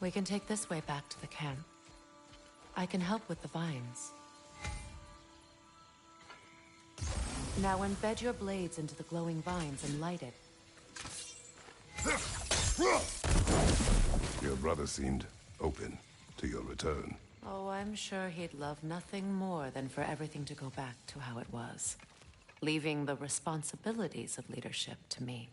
We can take this way back to the camp. I can help with the vines. Now embed your blades into the glowing vines and light it. Your brother seemed open to your return. Oh, I'm sure he'd love nothing more than for everything to go back to how it was, leaving the responsibilities of leadership to me.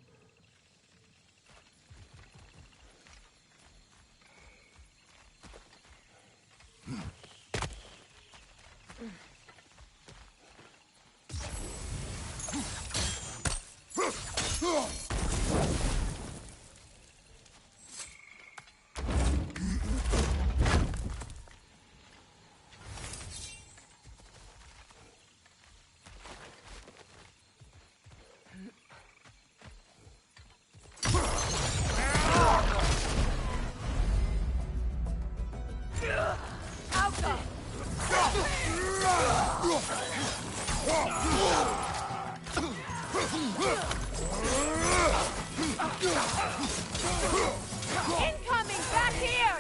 Incoming! Back here!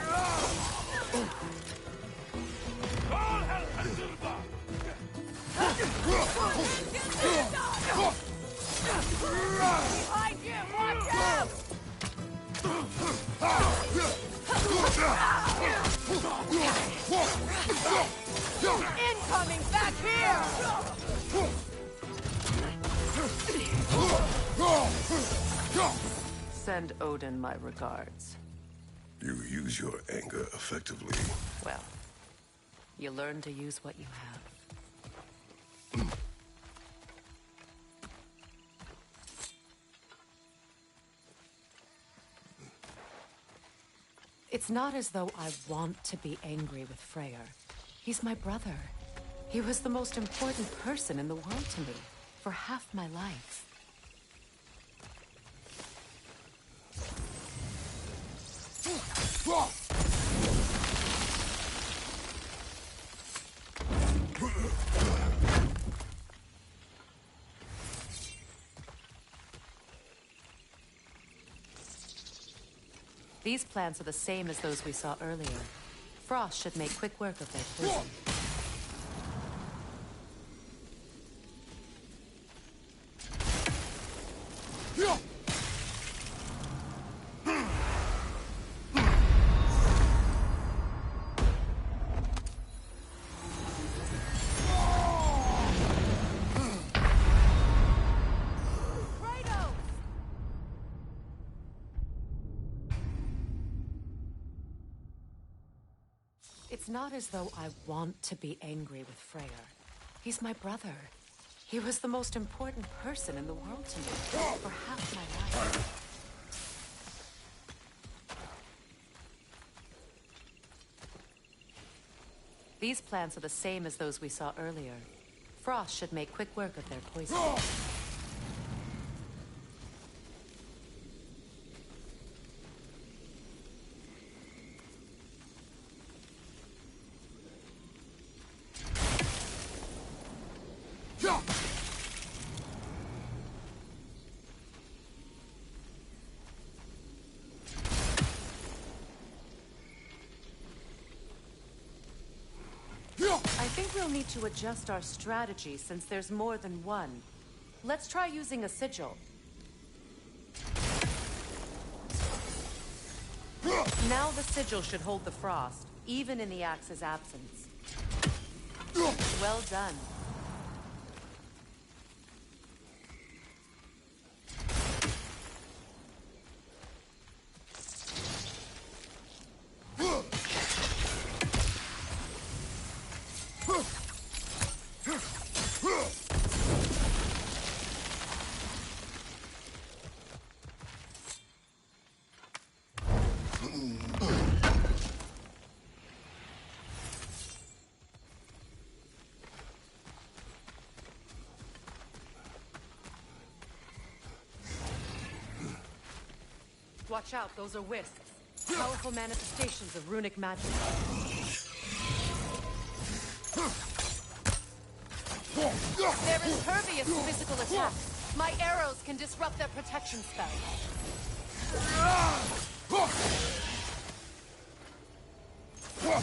Behind you! Watch out! Incoming! Back here! Send Odin my regards. You use your anger effectively. Well, you learn to use what you have. It's not as though I want to be angry with Freyr. He's my brother. He was the most important person in the world to me for half my life. These plants are the same as those we saw earlier. Frost should make quick work of their poison. It's not as though I want to be angry with Freyr. He's my brother. He was the most important person in the world to me for half my life. These plants are the same as those we saw earlier. Frost should make quick work of their poison. I think we'll need to adjust our strategy since there's more than one. Let's try using a sigil. Now the sigil should hold the frost, even in the axe's absence. Well done. Watch out, those are wisps. Powerful manifestations of runic magic. They're impervious to physical attacks. My arrows can disrupt their protection spell. Could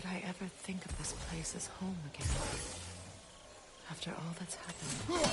I ever think of this place as home again? After all that's happened.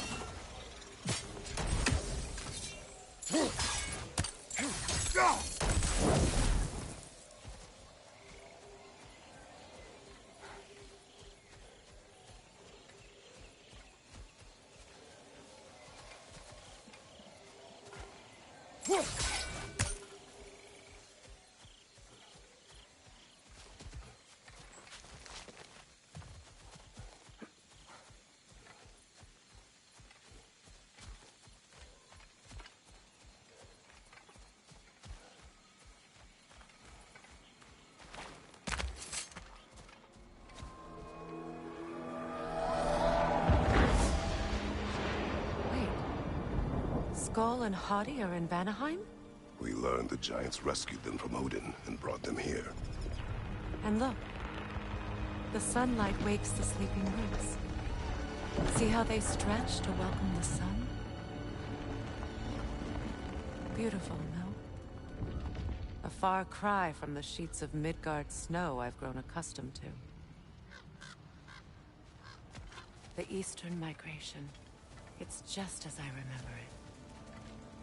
Skull and Hati are in Vanaheim? We learned the giants rescued them from Odin and brought them here. And look. The sunlight wakes the sleeping roots. See how they stretch to welcome the sun? Beautiful, no? A far cry from the sheets of Midgard snow I've grown accustomed to. The Eastern Migration. It's just as I remember it.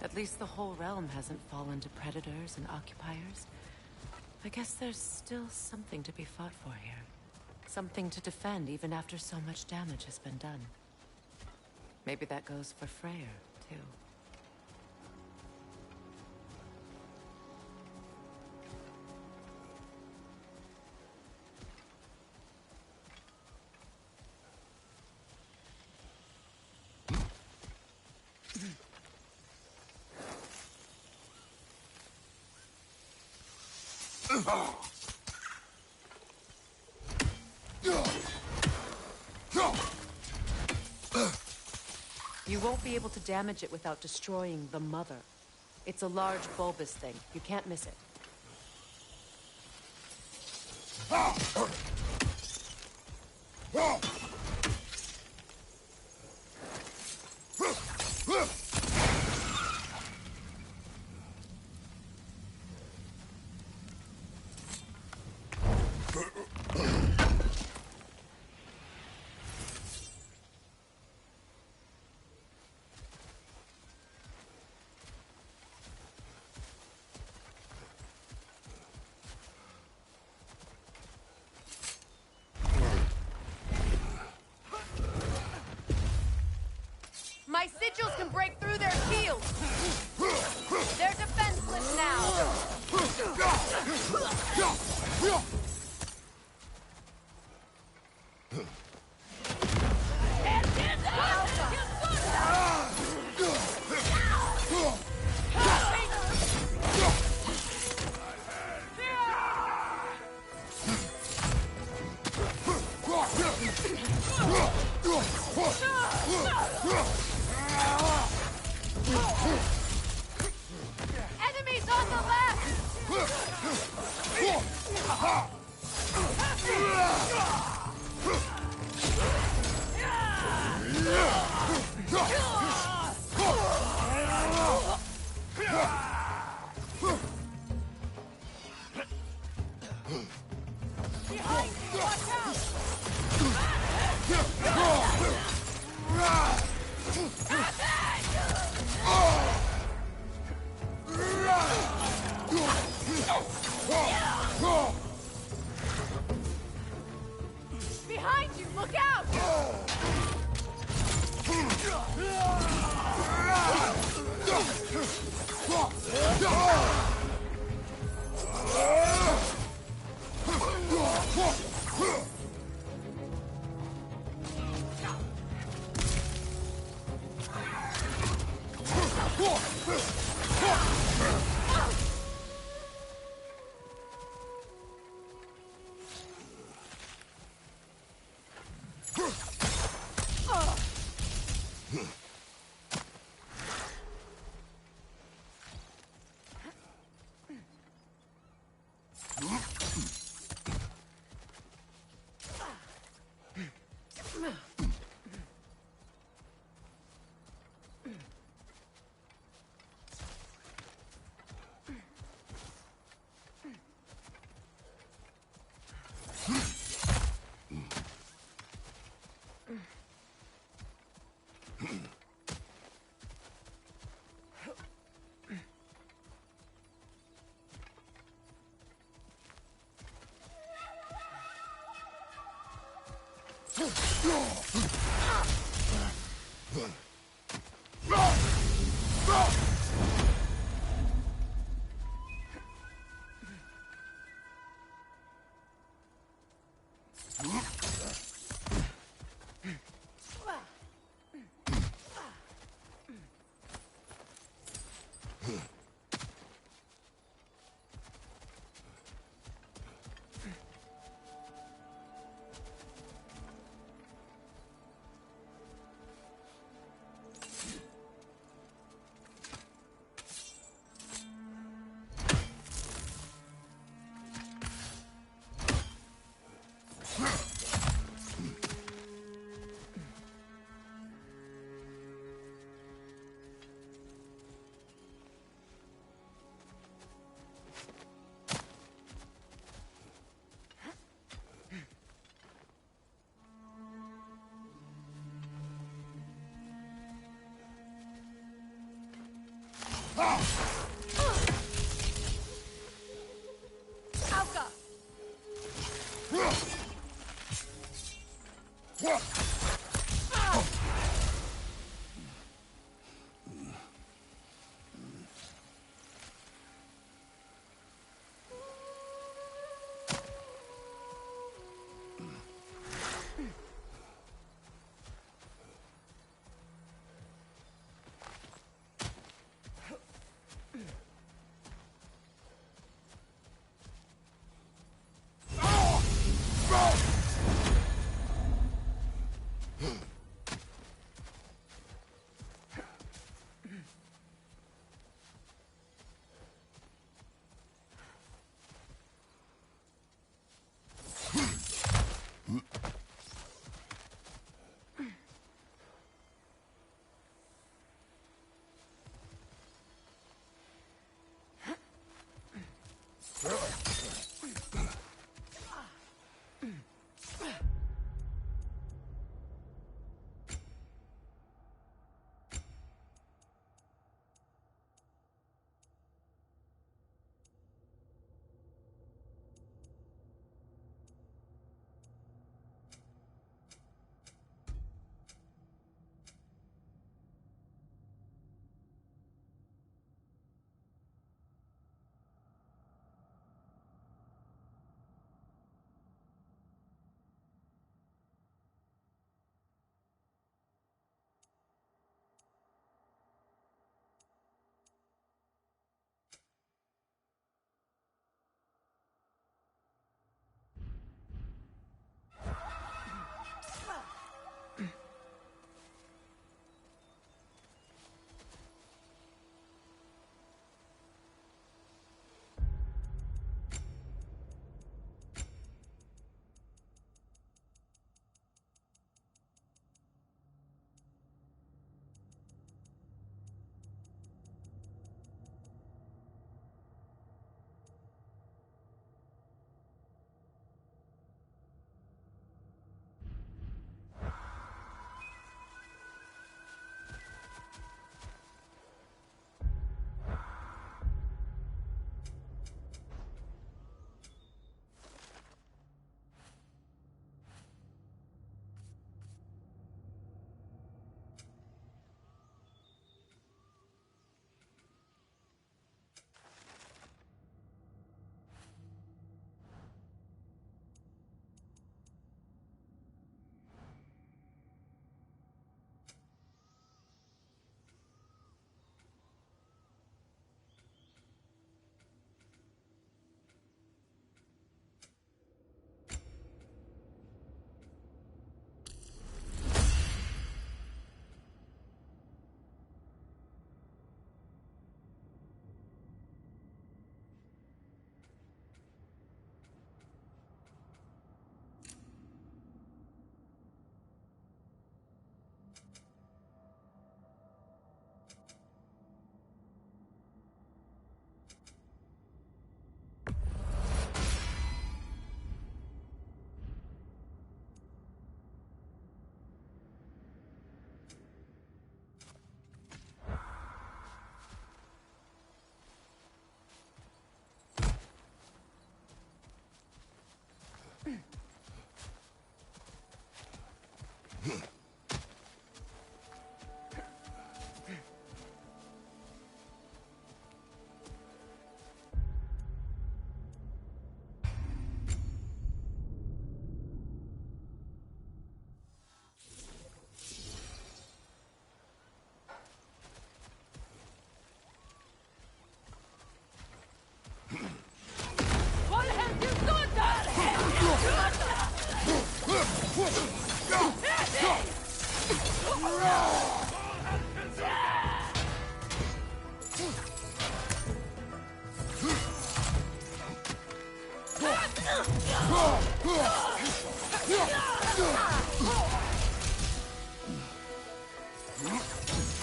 At least the whole realm hasn't fallen to predators and occupiers. I guess there's still something to be fought for here. Something to defend even after so much damage has been done. Maybe that goes for Freyr, too. You won't be able to damage it without destroying the mother. It's a large bulbous thing. You can't miss it. My sigils can break through their shields! They're defenseless now! Enemies on the left! Behind you, watch out! Behind you, look out! Alka!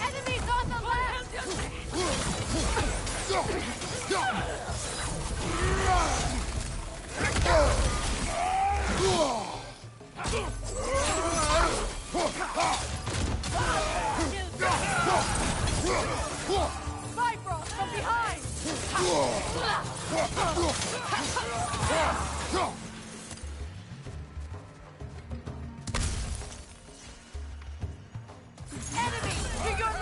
Enemies on the left! Bifrost from behind! Enemy to your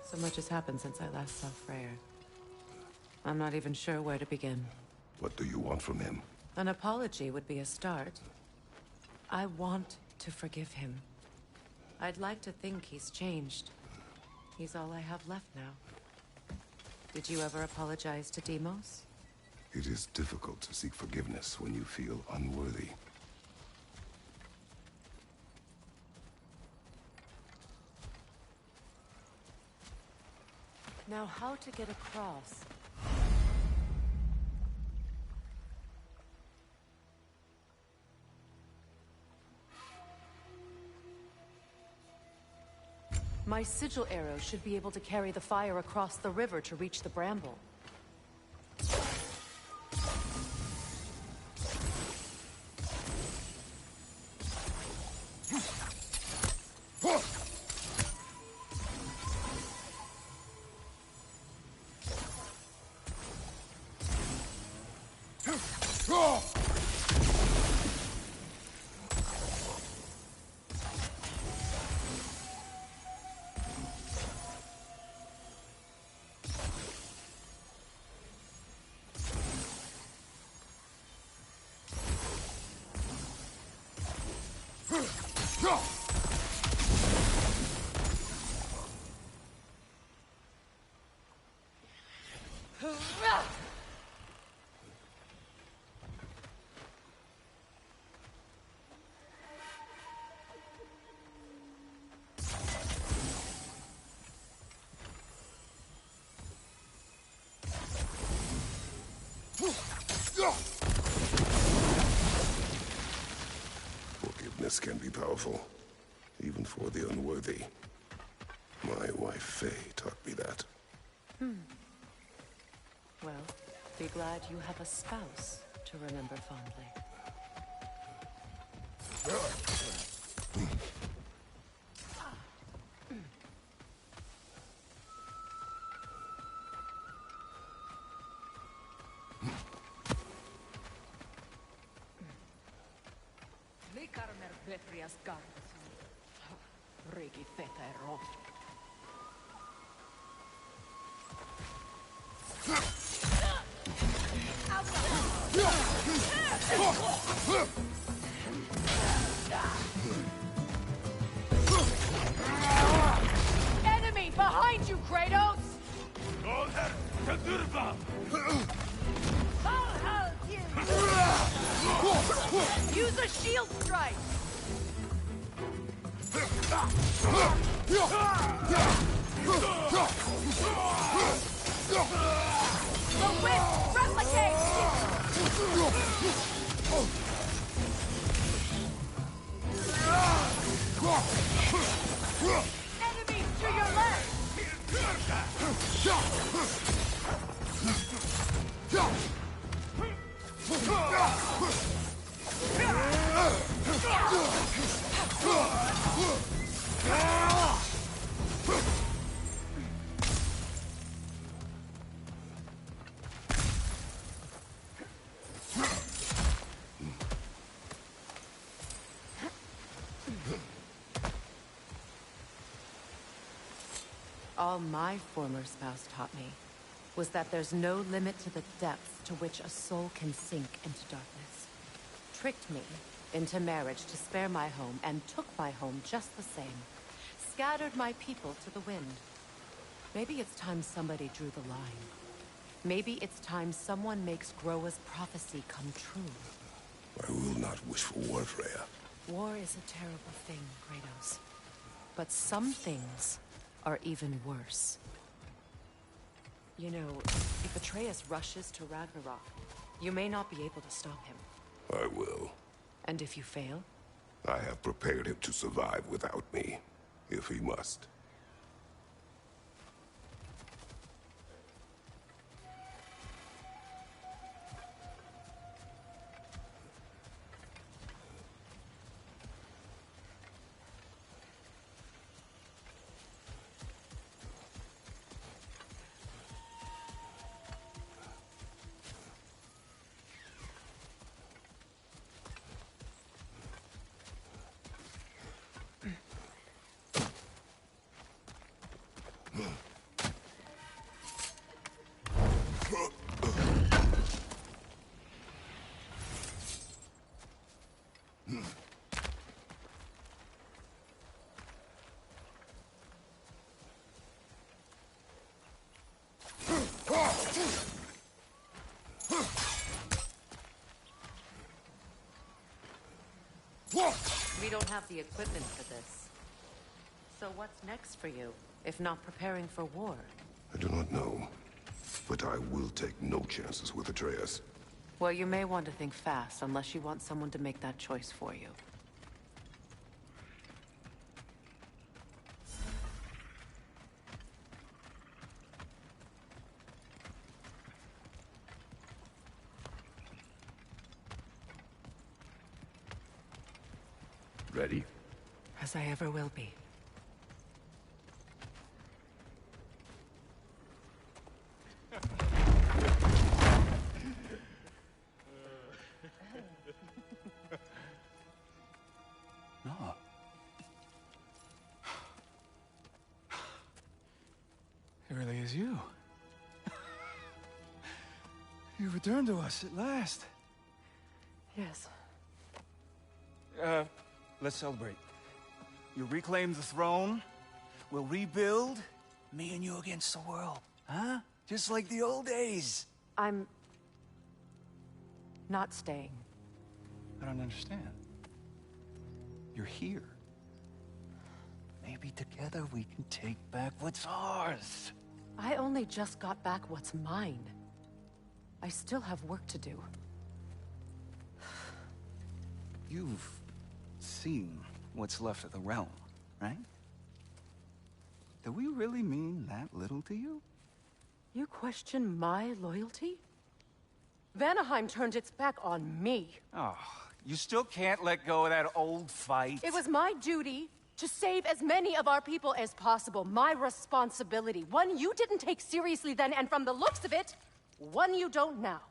So much has happened since I last saw Freyr. I'm not even sure where to begin. What do you want from him? An apology would be a start. I want to forgive him. I'd like to think he's changed. He's all I have left now. Did you ever apologize to Deimos? It is difficult to seek forgiveness when you feel unworthy. Now, how to get across? My sigil arrow should be able to carry the fire across the river to reach the bramble. Forgiveness can be powerful, even for the unworthy. My wife Faye taught me that. Well, be glad you have a spouse to remember fondly. Enemy behind you, Kratos! Use a shield strike! The whip replicates! Enemies to your left! All my former spouse taught me was that there's no limit to the depths to which a soul can sink into darkness. Tricked me into marriage to spare my home, and took my home just the same. Scattered my people to the wind. Maybe it's time somebody drew the line. Maybe it's time someone makes Groa's prophecy come true. I will not wish for war, Freya. War is a terrible thing, Kratos. But some things are even worse. You know, if Atreus rushes to Ragnarok, you may not be able to stop him. I will. And if you fail? I have prepared him to survive without me, if he must. We don't have the equipment for this. So what's next for you, if not preparing for war? I do not know, but I will take no chances with Atreus. Well, you may want to think fast, unless you want someone to make that choice for you. Ready? As I ever will be. No. It really is you. You returned to us at last. Yes. Let's celebrate. You reclaim the throne. We'll rebuild. Me and you against the world. Huh? Just like the old days. I'm... not staying. I don't understand. You're here. Maybe together we can take back what's ours. I only just got back what's mine. I still have work to do. You've seen what's left of the realm, right? Do we really mean that little to you? You question my loyalty? Vanaheim turned its back on me. Oh, you still can't let go of that old fight? It was my duty to save as many of our people as possible. My responsibility. One you didn't take seriously then, and from the looks of it, one you don't now.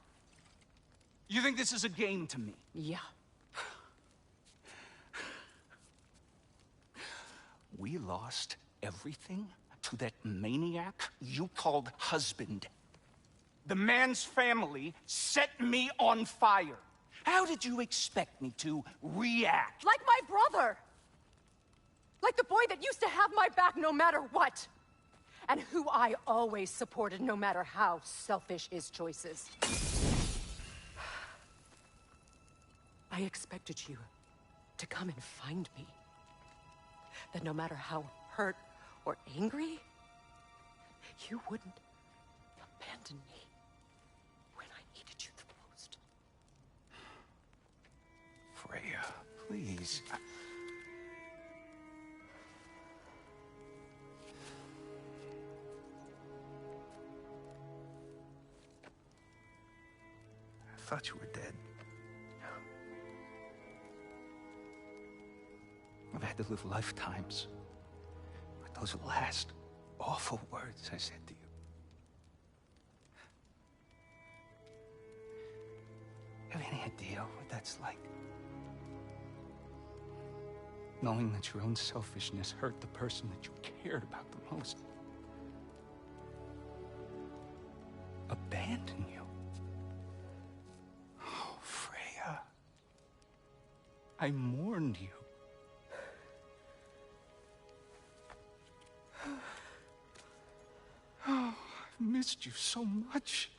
You think this is a game to me? Yeah. We lost everything to that maniac you called husband. The man's family set me on fire. How did you expect me to react? Like my brother! Like the boy that used to have my back no matter what! And who I always supported no matter how selfish his choices. I expected you to come and find me. That no matter how hurt or angry, you wouldn't abandon me when I needed you the most. Freya, please. I thought you were dead. I've had to live lifetimes with those last awful words I said to you. Have any idea what that's like? Knowing that your own selfishness hurt the person that you cared about the most. abandon you. Oh, Freya. I mourned you. Oh, I've missed you so much.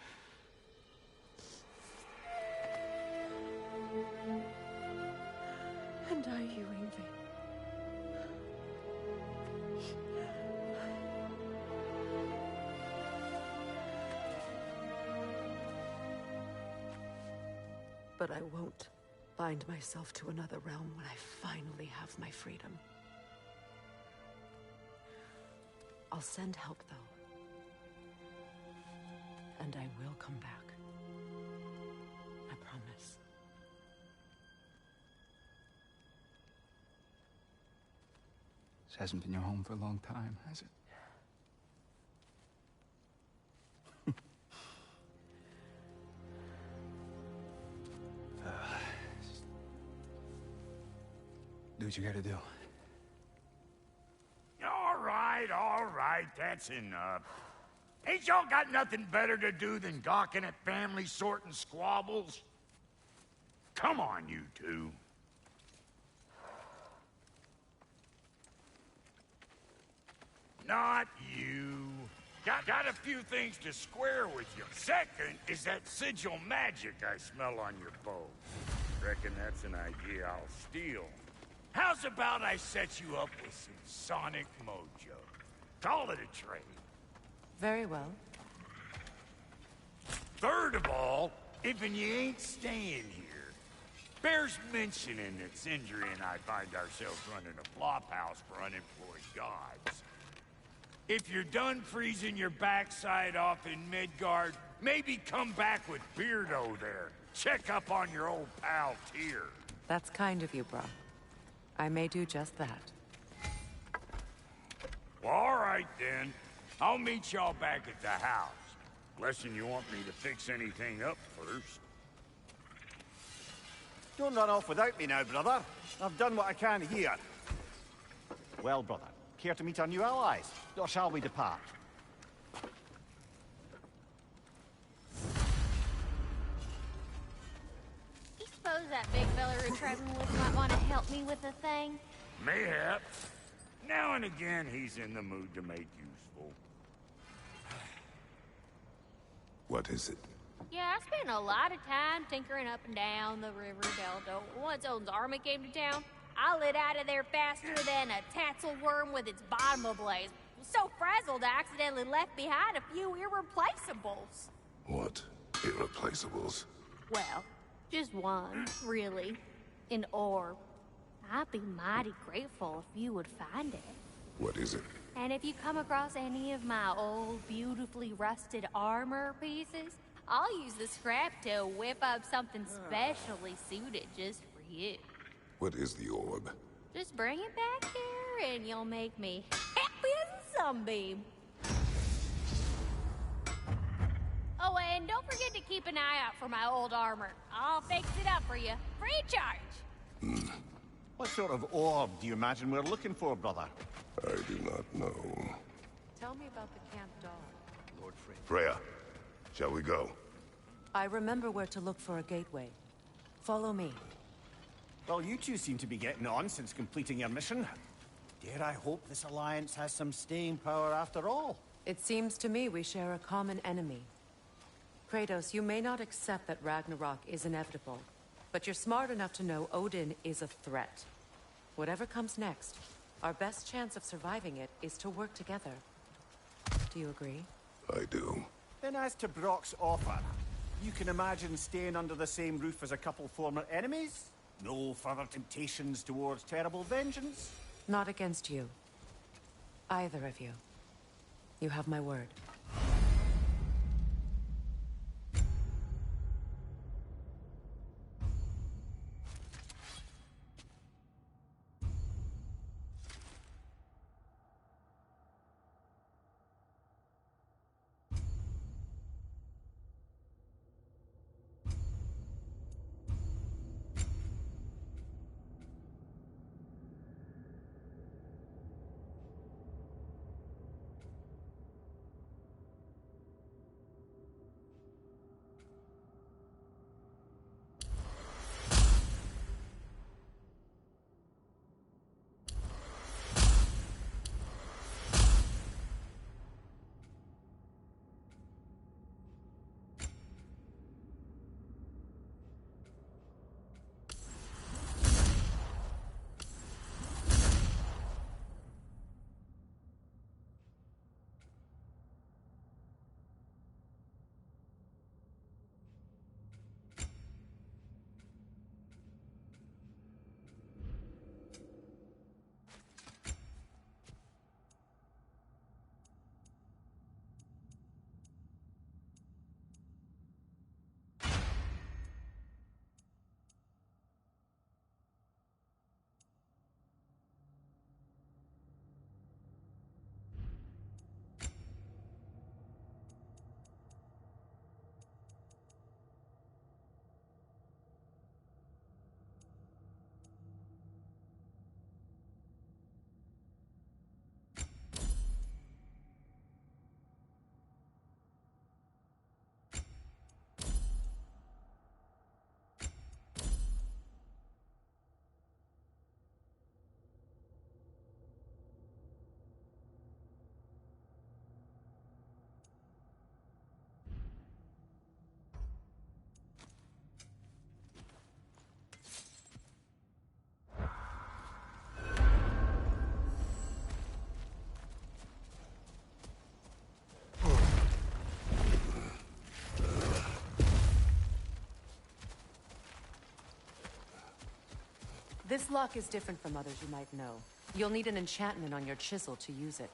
And are you, Ingvi? But I won't bind myself to another realm when I finally have my freedom. I'll send help, though. And I will come back. I promise. This hasn't been your home for a long time, has it? Do what you gotta do. All right, that's enough. Ain't y'all got nothing better to do than gawking at family sorting squabbles? Come on, you two. Not you. Got a few things to square with you. Second is that sigil magic I smell on your bow. Reckon that's an idea I'll steal. How's about I set you up with some sonic mojo? Call it a trade. Very well. Third of all, if you ain't staying here, bears mentioning that Sindri and I find ourselves running a flop house for unemployed gods. If you're done freezing your backside off in Midgard, maybe come back with Beardo there. Check up on your old pal Tyr. That's kind of you, Brock. I may do just that. Well, all right then. I'll meet y'all back at the house. Guessing you want me to fix anything up first. Don't run off without me now, brother. I've done what I can here. Well, brother, care to meet our new allies? Or shall we depart? You suppose that big fella we're traveling with might want to help me with a thing? Mayhaps. Now and again, he's in the mood to make useful. What is it? Yeah, I spent a lot of time tinkering up and down the river delta. Once Odin's army came to town, I lit out of there faster than a tassel worm with its bottom ablaze. So frazzled, I accidentally left behind a few irreplaceables. What? Irreplaceables? Well, just one, really. An orb. I'd be mighty grateful if you would find it. What is it? And if you come across any of my old, beautifully rusted armor pieces, I'll use the scrap to whip up something specially suited just for you. What is the orb? Just bring it back here and you'll make me happy as a sunbeam. Oh, and don't forget to keep an eye out for my old armor. I'll fix it up for you, free of charge. What sort of orb do you imagine we're looking for, brother? I do not know. Tell me about the camp dog. Lord Frey. Freya, shall we go? I remember where to look for a gateway. Follow me. Well, you two seem to be getting on since completing your mission. Dare I hope this alliance has some staying power after all? It seems to me we share a common enemy. Kratos, you may not accept that Ragnarok is inevitable, but you're smart enough to know Odin is a threat. Whatever comes next, our best chance of surviving it is to work together. Do you agree? I do. Then as to Brock's offer, you can imagine staying under the same roof as a couple former enemies? No further temptations towards terrible vengeance? Not against you. Either of you. You have my word. This lock is different from others you might know. You'll need an enchantment on your chisel to use it.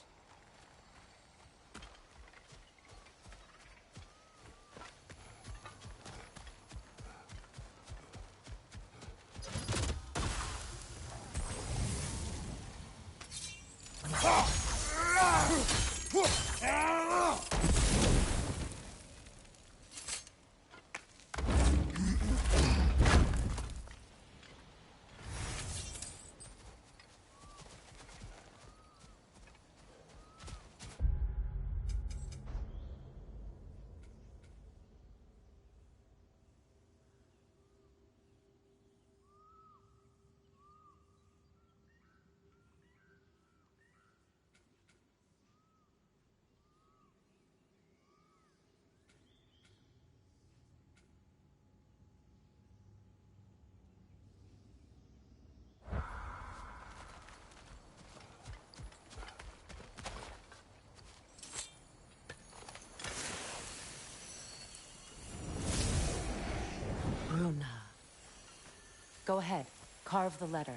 Go ahead. Carve the letter.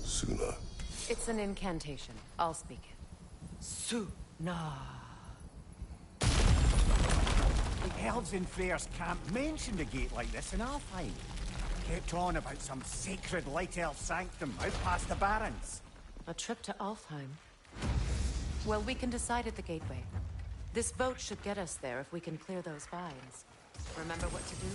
Suna. It's an incantation. I'll speak it. Suna. The elves in Freyr's camp mentioned a gate like this in Alfheim. Kept on about some sacred light elf sanctum out past the Barrens. A trip to Alfheim? Well, we can decide at the gateway. This boat should get us there if we can clear those vines. Remember what to do?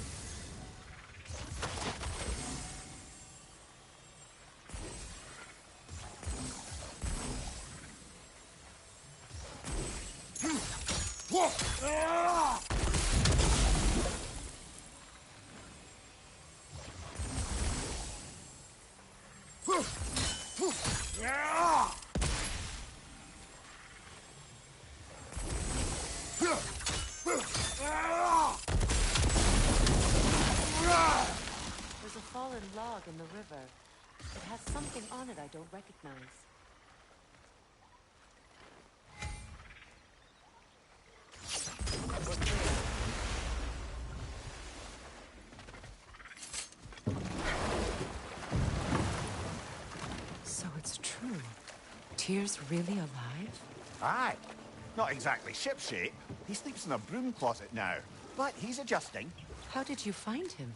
There's a fallen log in the river. It has something on it I don't recognize. So it's true. Tyr's really alive? Aye. Not exactly shipshape. He sleeps in a broom closet now. But he's adjusting. How did you find him?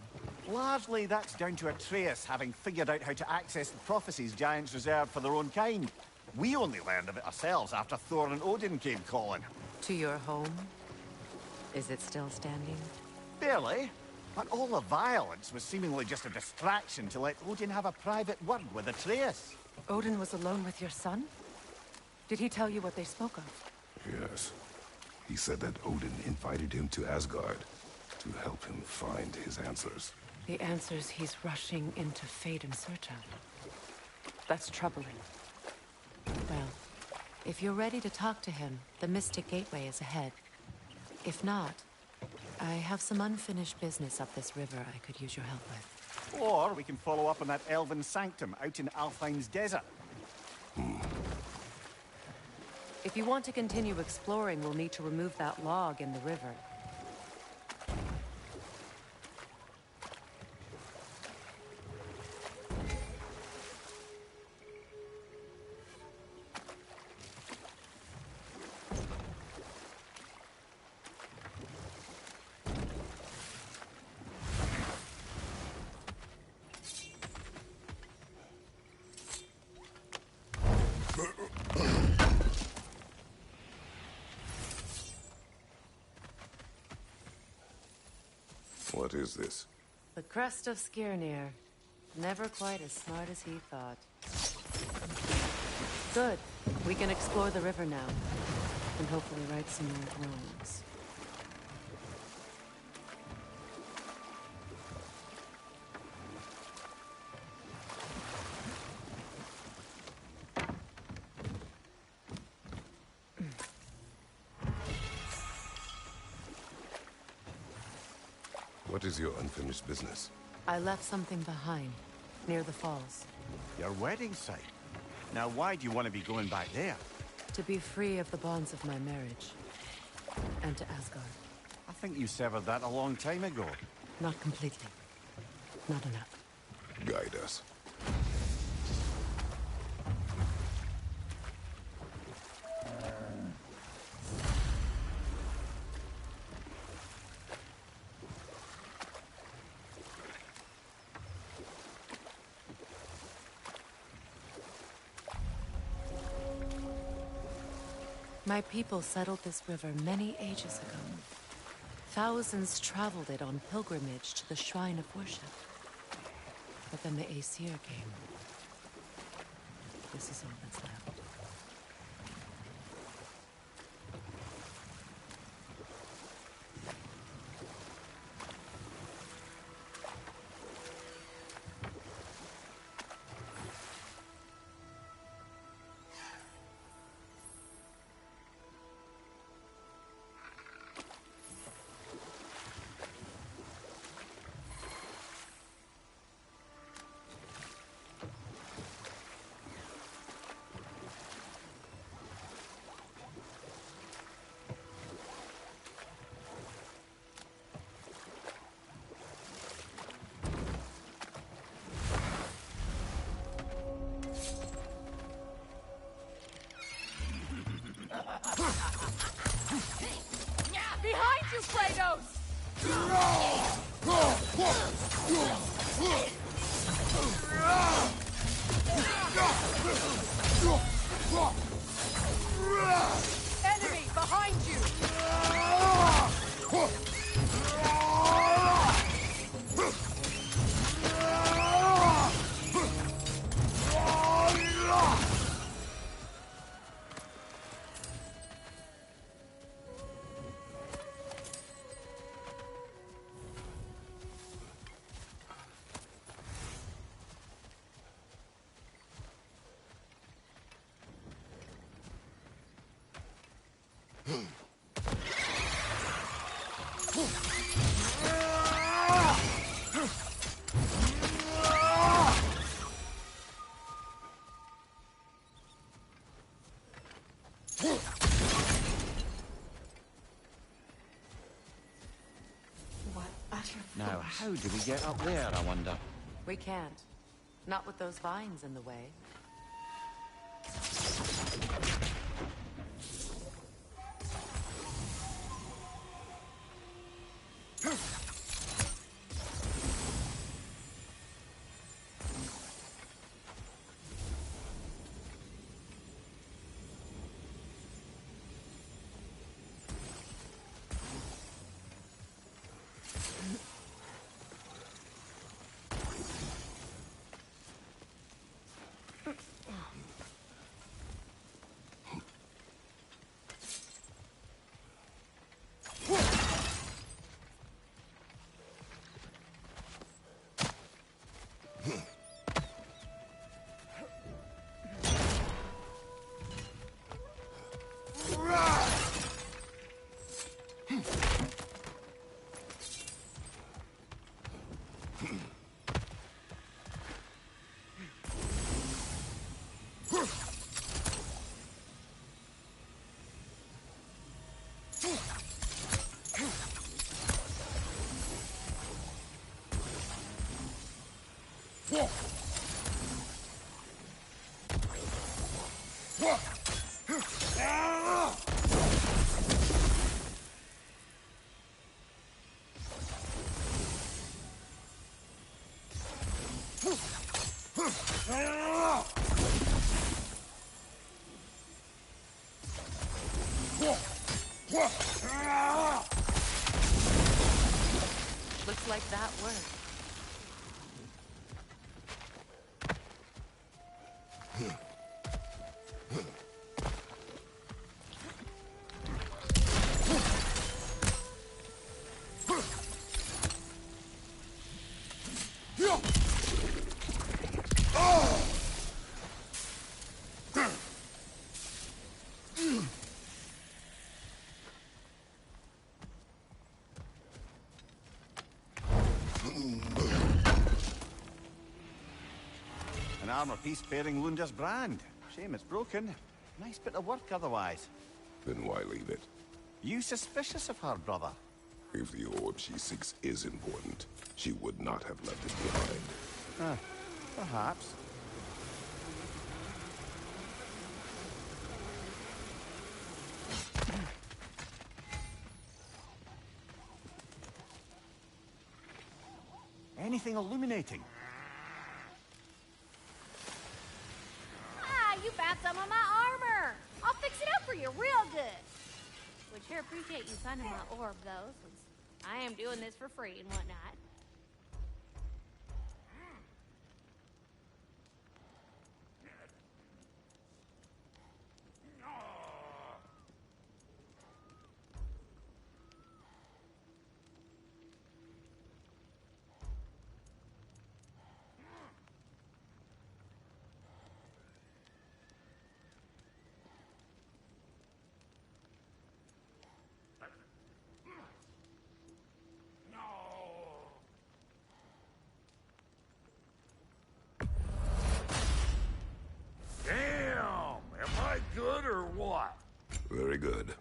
Largely, that's down to Atreus having figured out how to access the prophecies giants reserved for their own kind. We only learned of it ourselves after Thor and Odin came calling. To your home? Is it still standing? Barely. But all the violence was seemingly just a distraction to let Odin have a private word with Atreus. Odin was alone with your son? Did he tell you what they spoke of? Yes. He said that Odin invited him to Asgard to help him find his answers. The answers he's rushing into fate in search of. That's troubling. Well, if you're ready to talk to him, the Mystic Gateway is ahead. If not, I have some unfinished business up this river I could use your help with. Or we can follow up on that elven sanctum out in Alfheim's desert. If you want to continue exploring, we'll need to remove that log in the river. What is this? The crest of Skirnir. Never quite as smart as he thought. Good. We can explore the river now. And hopefully right some more wrongs. What is your unfinished business? I left something behind, near the falls. Your wedding site. Now why do you want to be going back there? To be free of the bonds of my marriage. and to Asgard. I think you severed that a long time ago. Not completely. Not enough. Guide us. My people settled this river many ages ago. Thousands traveled it on pilgrimage to the shrine of worship. But then the Aesir came. This is all that's left. Behind you, Kratos! Enemy behind you! Now, how do we get up there, I wonder? We can't. Not with those vines in the way. Looks like that worked. An armor piece bearing Lunda's brand. Shame it's broken. Nice bit of work otherwise. Then why leave it? You suspicious of her, brother? If the orb she seeks is important, she would not have left it behind. Perhaps. Anything illuminating? Ah, you found some of my armor. I'll fix it up for you real good. Would sure appreciate you finding my orb, though, since I am doing this for free and whatnot. Damn! Am I good or what? Very good.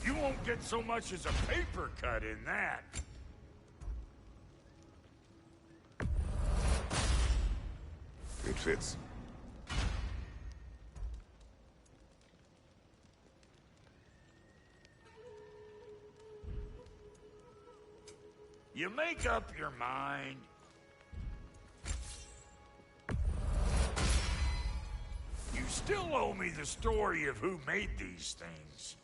You won't get so much as a paper cut in that. It fits. You make up your mind. You still owe me the story of who made these things.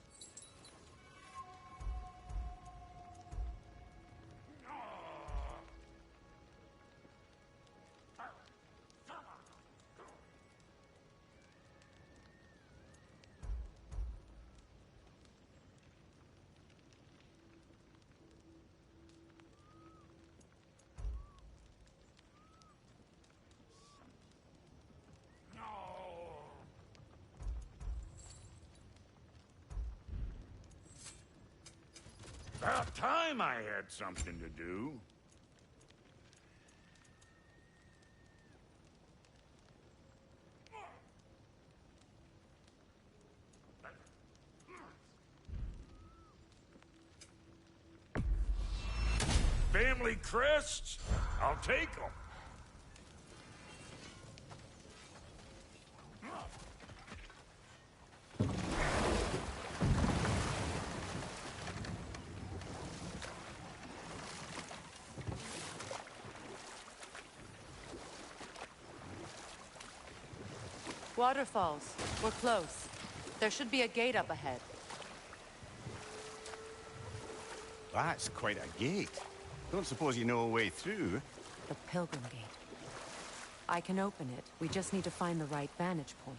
About time I had something to do. Family crests? I'll take them. Waterfalls. We're close. There should be a gate up ahead. That's quite a gate. Don't suppose you know a way through? The Pilgrim Gate. I can open it. We just need to find the right vantage point.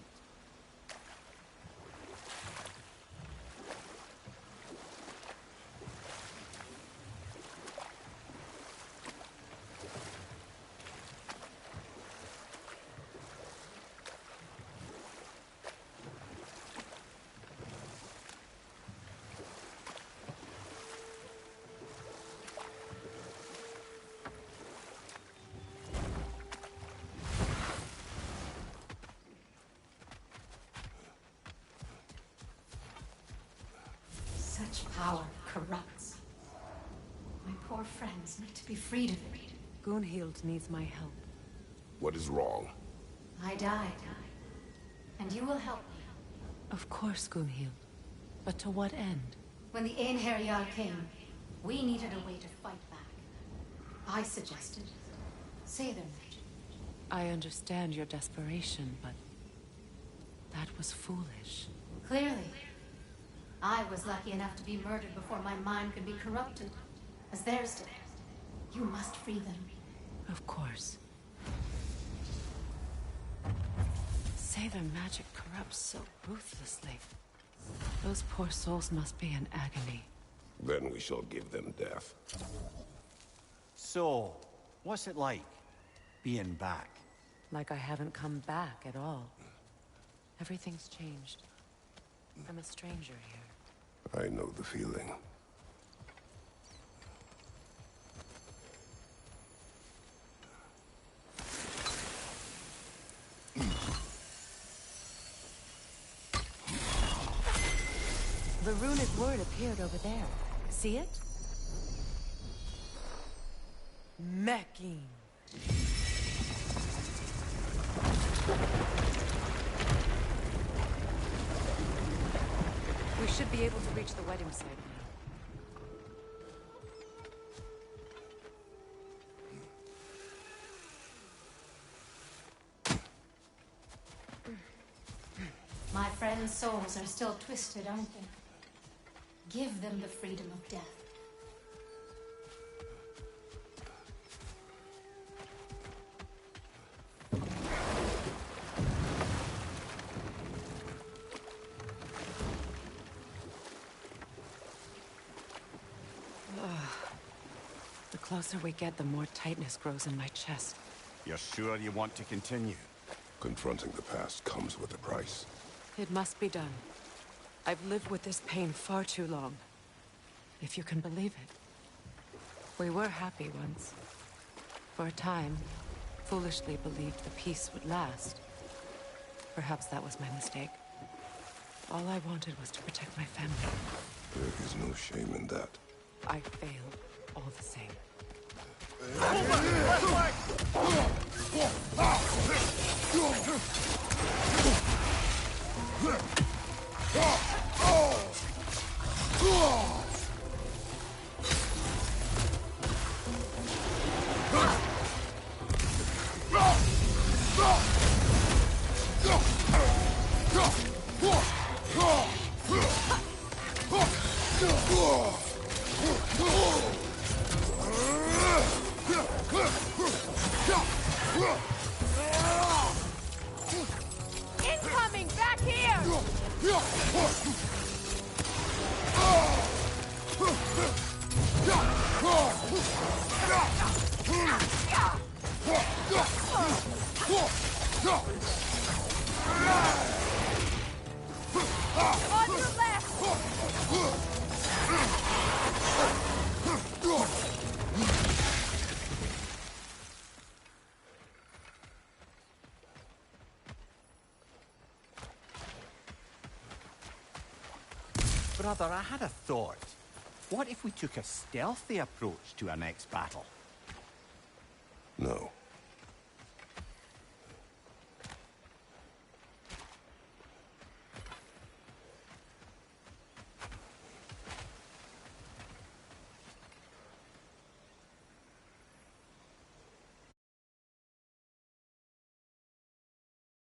Such power corrupts. My poor friends need to be freed of it. Gunhild needs my help. What is wrong? I died. And you will help me. Of course, Gunhild. But to what end? When the Einherjar came, we needed a way to fight back. I suggested say their magic. I understand your desperation, but that was foolish. Clearly. I was lucky enough to be murdered before my mind could be corrupted, as theirs did. You must free them. Of course. Say their magic corrupts so ruthlessly. Those poor souls must be in agony. Then we shall give them death. So, what's it like, being back? Like I haven't come back at all. Everything's changed. I'm a stranger here. I know the feeling. The runic word appeared over there. See it? Mecking. We should be able to reach the wedding site now. My friends' souls are still twisted, aren't they? Give them the freedom of death. The closer we get, the more tightness grows in my chest. You're sure you want to continue? Confronting the past comes with a price. It must be done. I've lived with this pain far too long. If you can believe it. We were happy once. For a time, foolishly believed the peace would last. Perhaps that was my mistake. All I wanted was to protect my family. There is no shame in that. I failed, all the same. Incoming! Back here! On your left! Brother, I had a thought. What if we took a stealthy approach to our next battle?